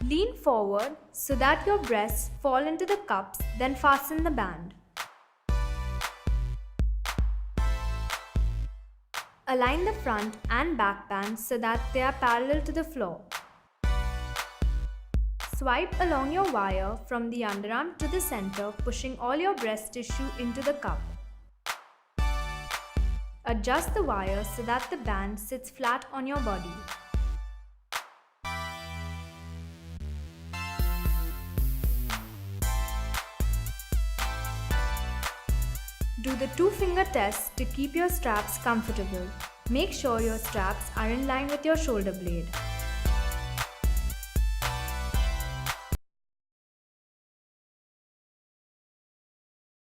Lean forward so that your breasts fall into the cups, then fasten the band. Align the front and back bands so that they are parallel to the floor. Swipe along your wire from the underarm to the center, pushing all your breast tissue into the cup. Adjust the wire so that the band sits flat on your body. Do the two-finger test to keep your straps comfortable. Make sure your straps are in line with your shoulder blade.